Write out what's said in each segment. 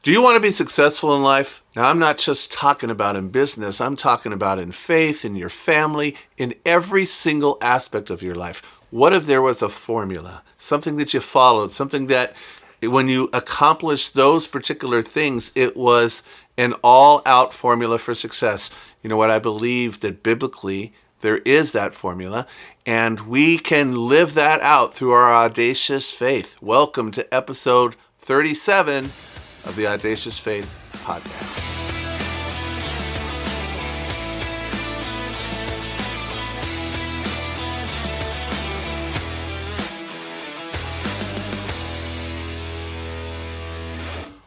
Do you want to be successful in life? Now, I'm not just talking about in business. I'm talking about in faith, in your family, in every single aspect of your life. What if there was a formula, something that you followed, something that when you accomplished those particular things, it was an all-out formula for success? You know what? I believe that biblically there is that formula, and we can live that out through our audacious faith. Welcome to episode 37 of the Audacious Faith Podcast.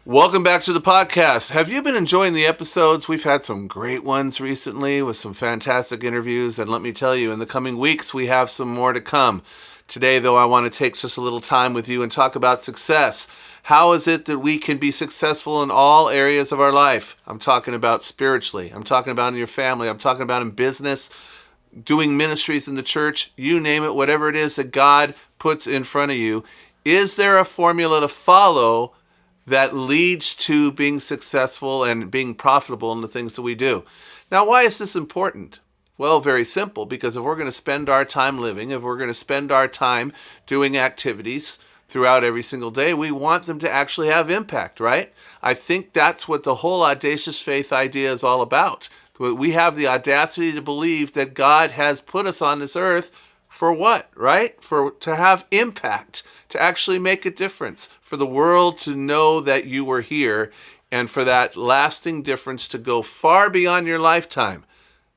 Welcome back to the podcast. Have you been enjoying the episodes? We've had some great ones recently with some fantastic interviews, and let me tell you, in the coming weeks, we have some more to come. Today, though, I want to take just a little time with you and talk about success. How is it that we can be successful in all areas of our life? I'm talking about spiritually. I'm talking about in your family. I'm talking about in business, doing ministries in the church, you name it, whatever it is that God puts in front of you. Is there a formula to follow that leads to being successful and being profitable in the things that we do? Now, why is this important? Well, very simple, because if we're going to spend our time living, if we're going to spend our time doing activities throughout every single day, we want them to actually have impact, right? I think that's what the whole audacious faith idea is all about. We have the audacity to believe that God has put us on this earth for what, right? To have impact, to actually make a difference, for the world to know that you were here, and for that lasting difference to go far beyond your lifetime.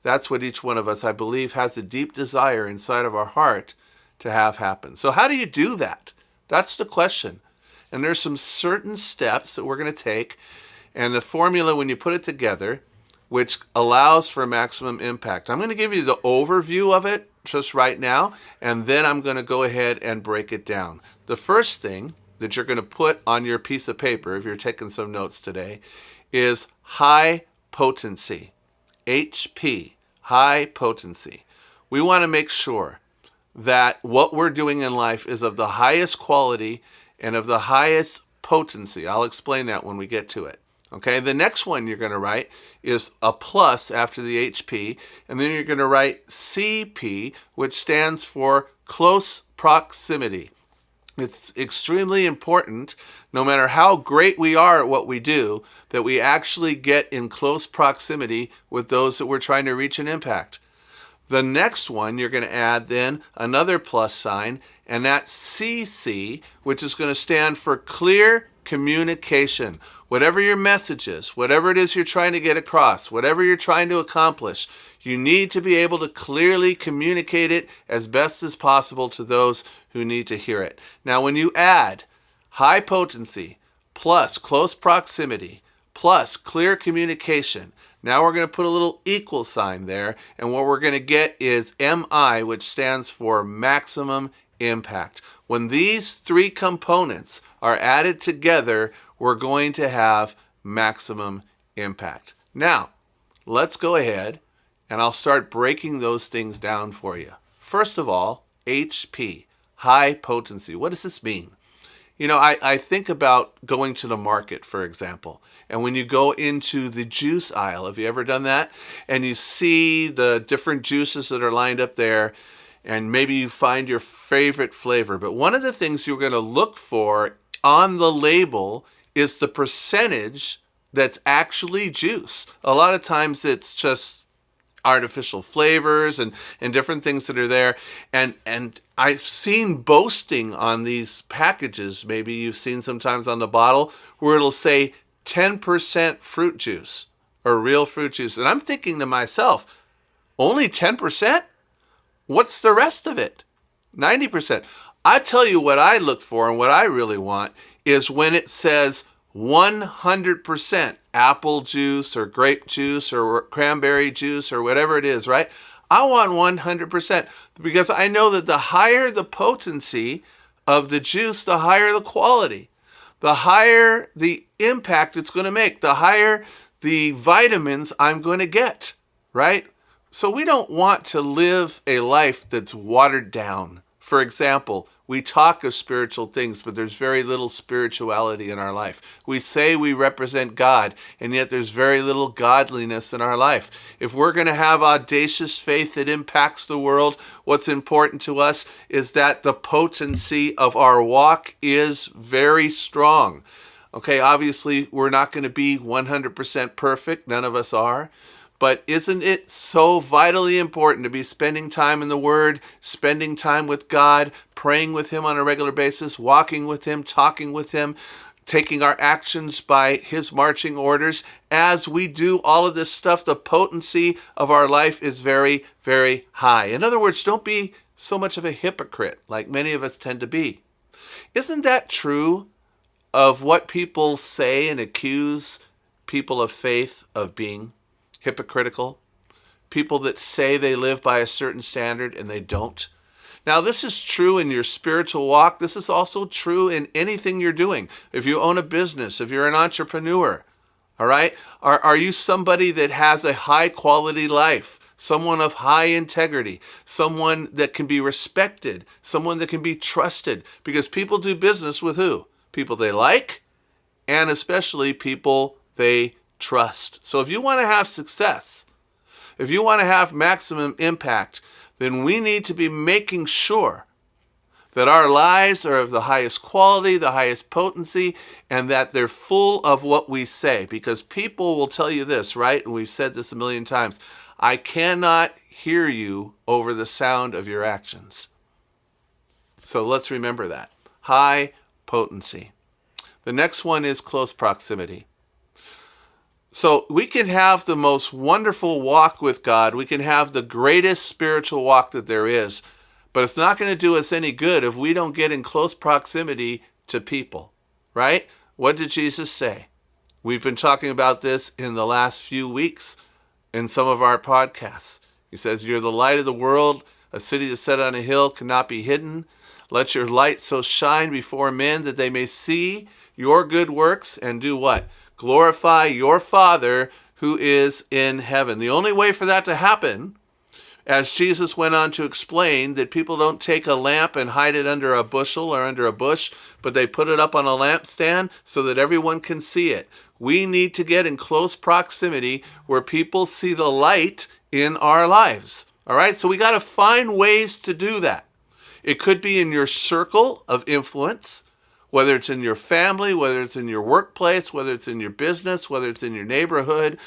That's what each one of us, I believe, has a deep desire inside of our heart to have happen. So how do you do that? That's the question. And there's some certain steps that we're going to take, and the formula, when you put it together, which allows for maximum impact. I'm going to give you the overview of it just right now, and then I'm going to go ahead and break it down. The first thing that you're going to put on your piece of paper, if you're taking some notes today, is high potency. HP, high potency. We want to make sure that what we're doing in life is of the highest quality and of the highest potency. I'll explain that when we get to it. Okay, the next one you're going to write is a plus after the HP, and then you're going to write CP, which stands for close proximity. It's extremely important, no matter how great we are at what we do, that we actually get in close proximity with those that we're trying to reach and impact. The next one, you're going to add then another plus sign, and that's CC, which is going to stand for clear communication. Whatever your message is, whatever it is you're trying to get across, whatever you're trying to accomplish, you need to be able to clearly communicate it as best as possible to those who need to hear it. Now, when you add high potency plus close proximity plus clear communication, now we're going to put a little equal sign there, and what we're going to get is MI, which stands for maximum impact. When these three components are added together, we're going to have maximum impact. Now, let's go ahead and I'll start breaking those things down for you. First of all, HP, high potency. What does this mean? You know, I think about going to the market, for example, and when you go into the juice aisle, have you ever done that? And you see the different juices that are lined up there, and maybe you find your favorite flavor. But one of the things you're going to look for on the label is the percentage that's actually juice. A lot of times it's just artificial flavors and different things that are there. And I've seen boasting on these packages, maybe you've seen sometimes on the bottle, where it'll say 10% fruit juice or real fruit juice. And I'm thinking to myself, only 10%? What's the rest of it? 90%. I tell you what I look for and what I really want is when it says 100% apple juice or grape juice or cranberry juice or whatever it is, right? I want 100% because I know that the higher the potency of the juice, the higher the quality, the higher the impact it's going to make, the higher the vitamins I'm going to get, right? So we don't want to live a life that's watered down. For example, We talk of spiritual things, but there's very little spirituality in our life. We say we represent God, and yet there's very little godliness in our life. If we're going to have audacious faith that impacts the world, what's important to us is that the potency of our walk is very strong. Okay, obviously, we're not going to be 100% perfect. None of us are. But isn't it so vitally important to be spending time in the Word, spending time with God, praying with Him on a regular basis, walking with Him, talking with Him, taking our actions by His marching orders? As we do all of this stuff, the potency of our life is very, very high. In other words, don't be so much of a hypocrite like many of us tend to be. Isn't that true of what people say and accuse people of faith of being? Hypocritical, people that say they live by a certain standard and they don't. Now, this is true in your spiritual walk. This is also true in anything you're doing. If you own a business, if you're an entrepreneur, all right? Are you somebody that has a high quality life, someone of high integrity, someone that can be respected, someone that can be trusted? Because people do business with who? People they like, and especially people they trust. So if you want to have success, if you want to have maximum impact, then we need to be making sure that our lives are of the highest quality, the highest potency, and that they're full of what we say. Because people will tell you this, right? And we've said this a million times. I cannot hear you over the sound of your actions. So let's remember that. High potency. The next one is close proximity. So we can have the most wonderful walk with God. We can have the greatest spiritual walk that there is, but it's not going to do us any good if we don't get in close proximity to people, right? What did Jesus say? We've been talking about this in the last few weeks in some of our podcasts. He says, you're the light of the world. A city that's set on a hill cannot be hidden. Let your light so shine before men that they may see your good works and do what? Glorify your Father who is in heaven. The only way for that to happen, as Jesus went on to explain, that people don't take a lamp and hide it under a bushel or under a bush, but they put it up on a lampstand so that everyone can see it. We need to get in close proximity where people see the light in our lives. All right, so we got to find ways to do that. It could be in your circle of influence, whether it's in your family, whether it's in your workplace, whether it's in your business, whether it's in your neighborhood,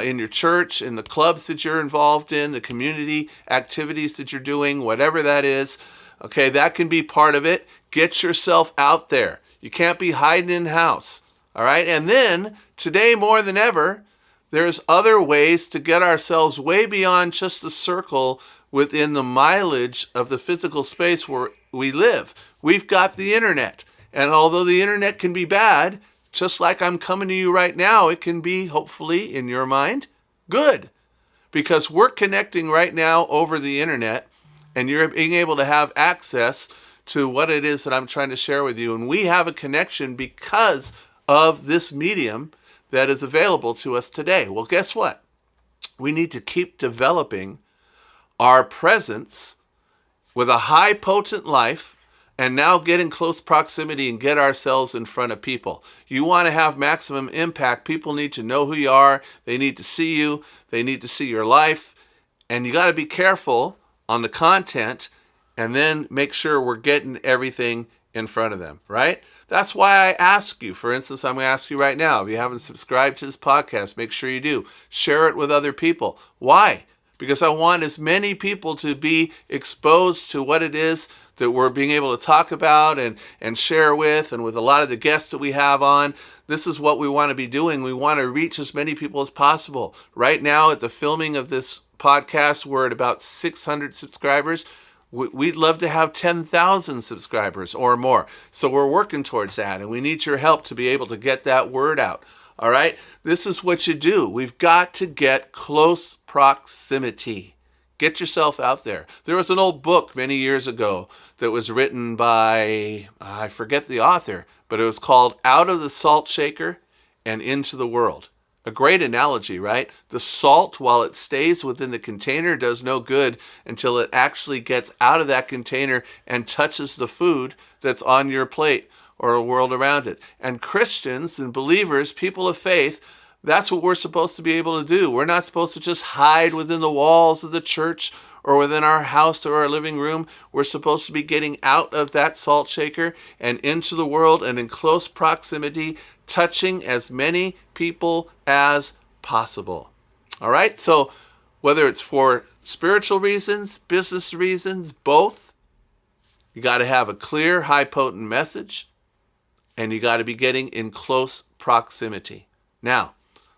in your church, in the clubs that you're involved in, the community activities that you're doing, whatever that is. Okay, that can be part of it. Get yourself out there. You can't be hiding in the house. All right, and then today more than ever, there's other ways to get ourselves way beyond just the circle within the mileage of the physical space where we live. We've got the internet. And although the internet can be bad, just like I'm coming to you right now, it can be, hopefully, in your mind, good. Because we're connecting right now over the internet, and you're being able to have access to what it is that I'm trying to share with you. And we have a connection because of this medium that is available to us today. Well, guess what? We need to keep developing our presence with a high potent life, and now get in close proximity and get ourselves in front of people. You want to have maximum impact. People need to know who you are. They need to see you. They need to see your life. And you got to be careful on the content and then make sure we're getting everything in front of them, right? That's why I ask you. For instance, I'm going to ask you right now, if you haven't subscribed to this podcast, make sure you do. Share it with other people. Why? Because I want as many people to be exposed to what it is that we're being able to talk about and share with, and with a lot of the guests that we have on. This is what we want to be doing. We want to reach as many people as possible. Right now, at the filming of this podcast, we're at about 600 subscribers. We'd love to have 10,000 subscribers or more. So we're working towards that, and we need your help to be able to get that word out. All right? This is what you do. We've got to get close proximity. Get yourself out there. There was an old book many years ago that was written by, I forget the author, but it was called Out of the Salt Shaker and Into the World. A great analogy, right? The salt, while it stays within the container, does no good until it actually gets out of that container and touches the food that's on your plate or the world around it. And Christians and believers, people of faith, that's what we're supposed to be able to do. We're not supposed to just hide within the walls of the church or within our house or our living room. We're supposed to be getting out of that salt shaker and into the world and in close proximity, touching as many people as possible. All right? So whether it's for spiritual reasons, business reasons, both, you got to have a clear, high potent message, and you got to be getting in close proximity. Now,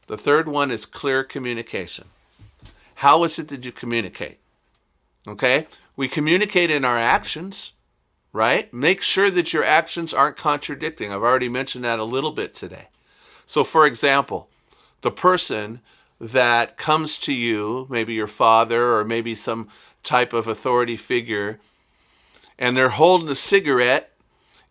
the third one is clear communication. How is it that you communicate? Okay? We communicate in our actions, right? Make sure that your actions aren't contradicting. I've already mentioned that a little bit today. So, for example, the person that comes to you, maybe your father or maybe some type of authority figure, and they're holding a cigarette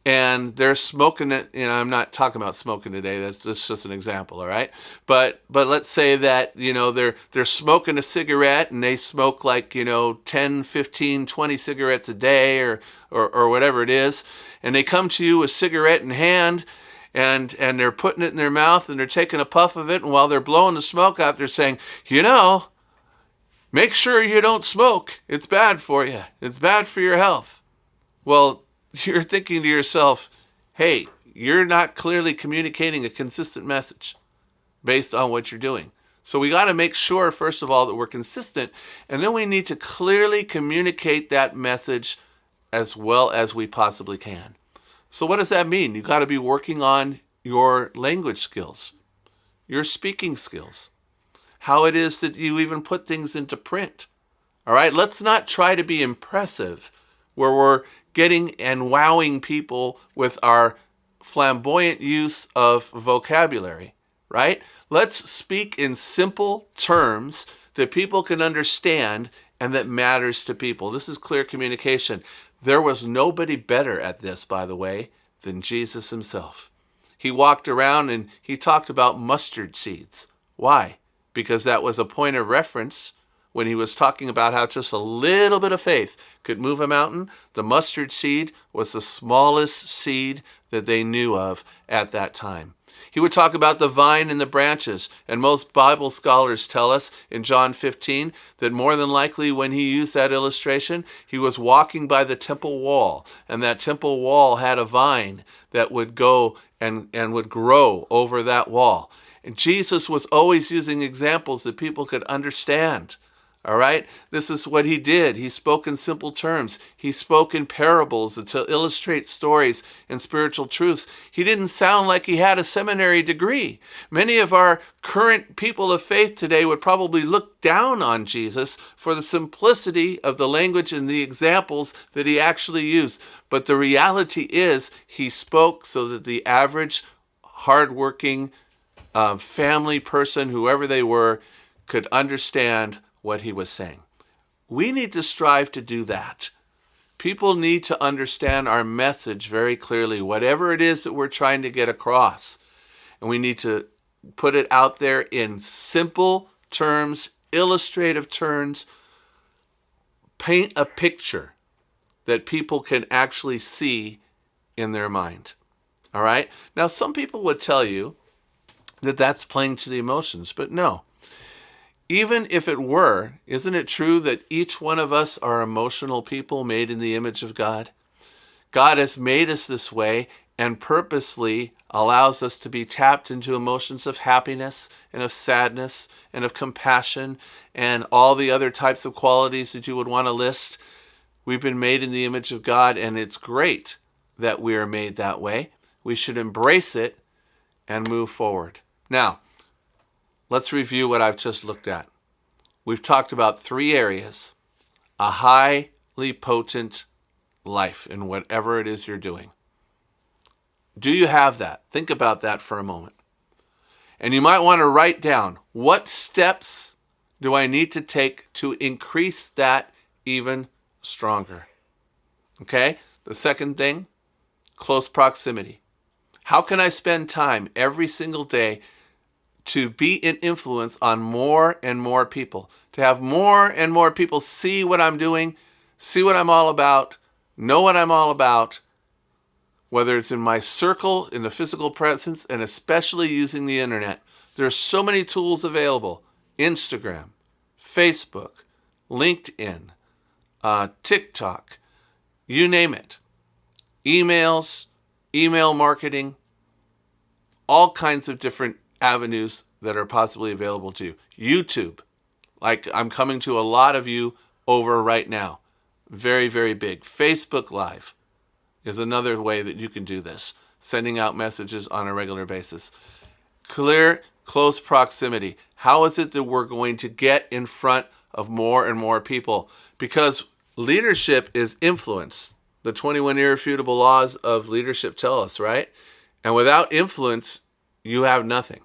and they're smoking it. I'm not talking about smoking today. That's just an example, all right? But let's say that, they're smoking a cigarette and they smoke 10, 15, 20 cigarettes a day or whatever it is. And they come to you with a cigarette in hand and they're putting it in their mouth and they're taking a puff of it. And while they're blowing the smoke out, they're saying, make sure you don't smoke. It's bad for you. It's bad for your health. Well, you're thinking to yourself, hey, you're not clearly communicating a consistent message based on what you're doing. So we got to make sure, first of all, that we're consistent, and then we need to clearly communicate that message as well as we possibly can. So what does that mean? You got to be working on your language skills, your speaking skills, how it is that you even put things into print. All right, let's not try to be impressive where we're getting and wowing people with our flamboyant use of vocabulary, right? Let's speak in simple terms that people can understand and that matters to people. This is clear communication. There was nobody better at this, by the way, than Jesus himself. He walked around and he talked about mustard seeds. Why? Because that was a point of reference when he was talking about how just a little bit of faith could move a mountain. The mustard seed was the smallest seed that they knew of at that time. He would talk about the vine and the branches, and most Bible scholars tell us in John 15 that more than likely when he used that illustration, he was walking by the temple wall, and that temple wall had a vine that would go and would grow over that wall. And Jesus was always using examples that people could understand. All right? This is what he did. He spoke in simple terms. He spoke in parables to illustrate stories and spiritual truths. He didn't sound like he had a seminary degree. Many of our current people of faith today would probably look down on Jesus for the simplicity of the language and the examples that he actually used. But the reality is he spoke so that the average, hardworking family person, whoever they were, could understand what he was saying. We need to strive to do that. People need to understand our message very clearly, whatever it is that we're trying to get across. And we need to put it out there in simple terms, illustrative terms, paint a picture that people can actually see in their mind. All right? Now, some people would tell you that that's playing to the emotions, but no. Even if it were, isn't it true that each one of us are emotional people made in the image of God? God has made us this way and purposely allows us to be tapped into emotions of happiness and of sadness and of compassion and all the other types of qualities that you would want to list. We've been made in the image of God, and it's great that we are made that way. We should embrace it and move forward. Now, let's review what I've just looked at. We've talked about 3 areas: a highly potent life in whatever it is you're doing. Do you have that? Think about that for a moment. And you might want to write down, what steps do I need to take to increase that even stronger? Okay? The second thing, close proximity. How can I spend time every single day to be an influence on more and more people, to have more and more people see what I'm doing, see what I'm all about, know what I'm all about, whether it's in my circle, in the physical presence, and especially using the internet. There are so many tools available. Instagram, Facebook, LinkedIn, TikTok, you name it. Emails, email marketing, all kinds of different avenues that are possibly available to you. YouTube, like I'm coming to a lot of you over right now. Very, very big. Facebook Live is another way that you can do this, sending out messages on a regular basis. Clear, close proximity. How is it that we're going to get in front of more and more people? Because leadership is influence. The 21 irrefutable laws of leadership tell us, right? And without influence, you have nothing.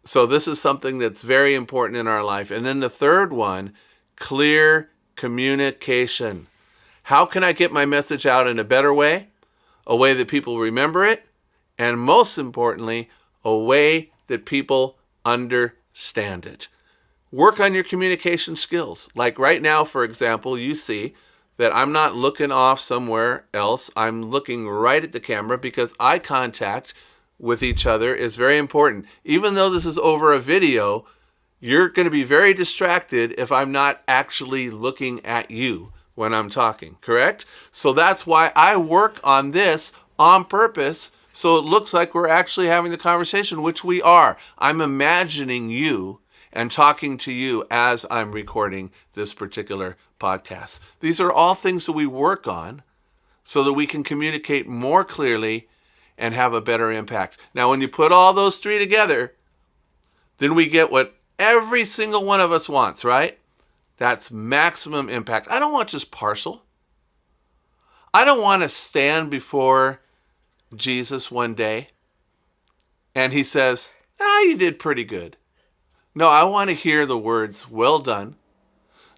So this is something that's very important in our life. And then the third one, clear communication. How can I get my message out in a better way? A way that people remember it, and most importantly, a way that people understand it. Work on your communication skills. Like right now, for example, you see that I'm not looking off somewhere else. I'm looking right at the camera because eye contact with each other is very important. Even though this is over a video, you're going to be very distracted if I'm not actually looking at you when I'm talking, correct? So that's why I work on this on purpose, so it looks like we're actually having the conversation, which we are. I'm imagining you and talking to you as I'm recording this particular podcast. These are all things that we work on so that we can communicate more clearly and have a better impact. Now, when you put all those three together, then we get what every single one of us wants, right? That's maximum impact. I don't want just partial. I don't want to stand before Jesus one day and he says, you did pretty good. No, I want to hear the words, well done,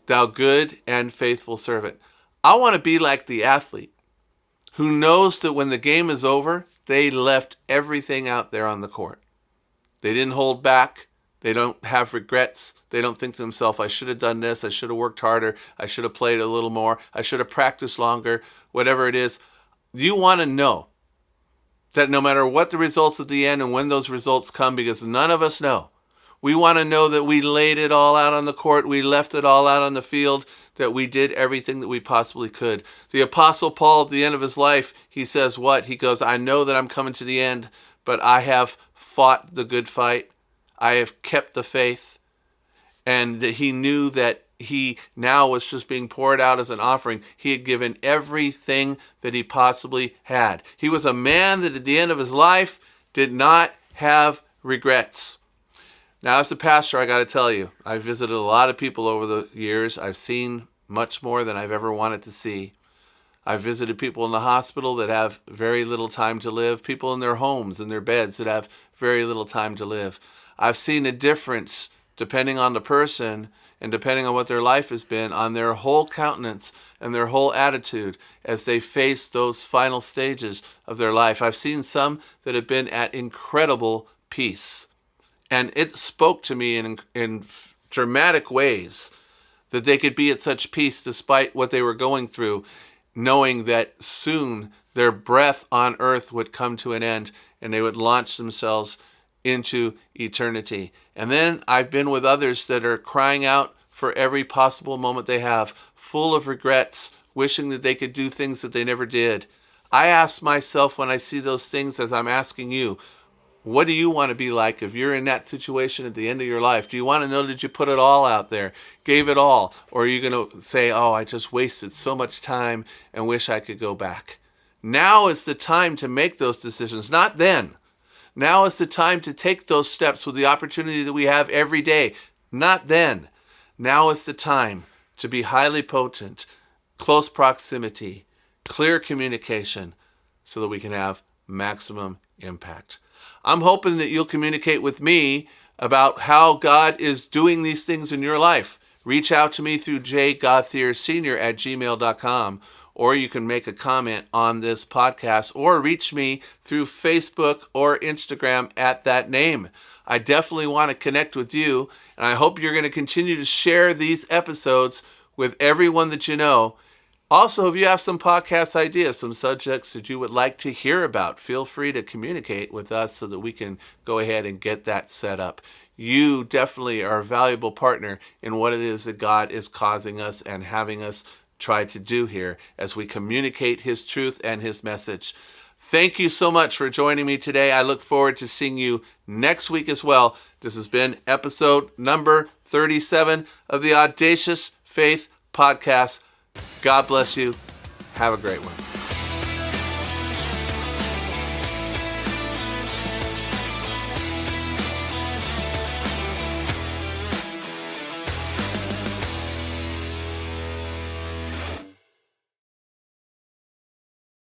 thou good and faithful servant. I want to be like the athlete who knows that when the game is over, they left everything out there on the court. They didn't hold back. They don't have regrets. They don't think to themselves, I should have done this. I should have worked harder. I should have played a little more. I should have practiced longer, whatever it is. You want to know that no matter what the results at the end and when those results come, because none of us know, we want to know that we laid it all out on the court. We left it all out on the field, that we did everything that we possibly could. The Apostle Paul, at the end of his life, he says what? He goes, I know that I'm coming to the end, but I have fought the good fight. I have kept the faith. And that he knew that he now was just being poured out as an offering. He had given everything that he possibly had. He was a man that at the end of his life did not have regrets. Now, as a pastor, I got to tell you, I've visited a lot of people over the years. I've seen much more than I've ever wanted to see. I've visited people in the hospital that have very little time to live, people in their homes, in their beds that have very little time to live. I've seen a difference depending on the person and depending on what their life has been, on their whole countenance and their whole attitude as they face those final stages of their life. I've seen some that have been at incredible peace. And it spoke to me in dramatic ways that they could be at such peace despite what they were going through, knowing that soon their breath on earth would come to an end and they would launch themselves into eternity. And then I've been with others that are crying out for every possible moment they have, full of regrets, wishing that they could do things that they never did. I ask myself when I see those things, as I'm asking you, what do you want to be like if you're in that situation at the end of your life? Do you want to know that you put it all out there, gave it all? Or are you going to say, I just wasted so much time and wish I could go back? Now is the time to make those decisions, not then. Now is the time to take those steps with the opportunity that we have every day, not then. Now is the time to be highly potent, close proximity, clear communication, so that we can have maximum impact. I'm hoping that you'll communicate with me about how God is doing these things in your life. Reach out to me through jgodthiersenior@gmail.com, or you can make a comment on this podcast, or reach me through Facebook or Instagram at that name. I definitely want to connect with you, and I hope you're going to continue to share these episodes with everyone that you know. Also, if you have some podcast ideas, some subjects that you would like to hear about, feel free to communicate with us so that we can go ahead and get that set up. You definitely are a valuable partner in what it is that God is causing us and having us try to do here as we communicate His truth and His message. Thank you so much for joining me today. I look forward to seeing you next week as well. This has been episode number 37 of the Audacious Faith Podcast. God bless you. Have a great one.